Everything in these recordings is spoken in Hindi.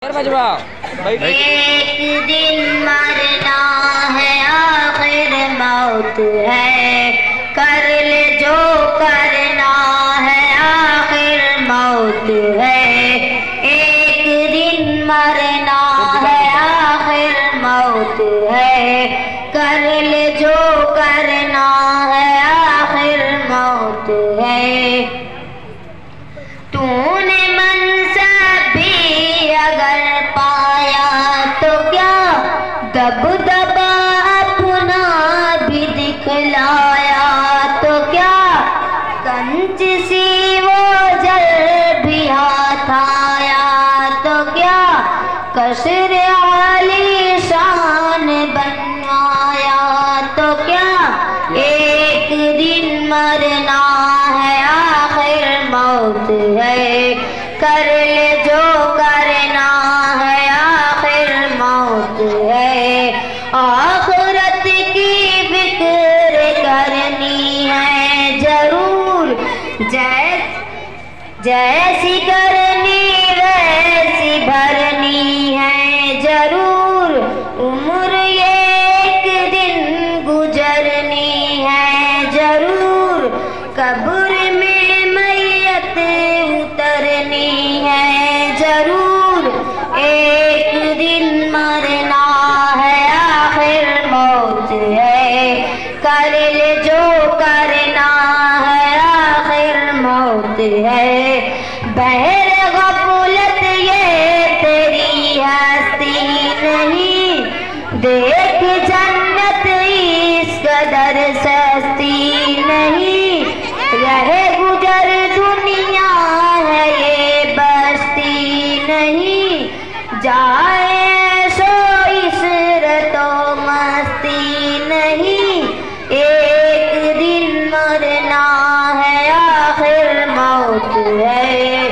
एक दिन मरना है, आखिर मौत है, कर ले जो करना है, आखिर मौत है। एक दिन मरना है, आखिर मौत है, कर ले जो करना है, आखिर मौत है। तूने मनसब भी अगर पाया तो क्या, दबदबा अपना भी दिखलाया तो क्या, कंच सी वो जल भी हाथ आया तो क्या, कसर आली शान बनवाया तो क्या। एक दिन मरना है, आखिर मौत है, कर ले जो करना है, आखिर मौत है। आखिरत की फिक्र करनी है जरूर, जैसी करनी वैसी भरनी है जरूर। उम्र एक दिन गुजरनी है जरूर, कब्र में मैयत उतरनी है जरूर। एक दिन मरना है, आखिर मौत है, कर ले जो करना है, आखिर मौत है। बहर गफलत ये तेरी हस्ती नहीं, देख जन्नत इस कदर सस्ती नहीं। रहे गुजर दुनिया है ये बस्ती नहीं, जाए सो इसरतो मस्ती नहीं। एक दिन मरना है, आखिर मौत है,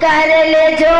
कर ले जो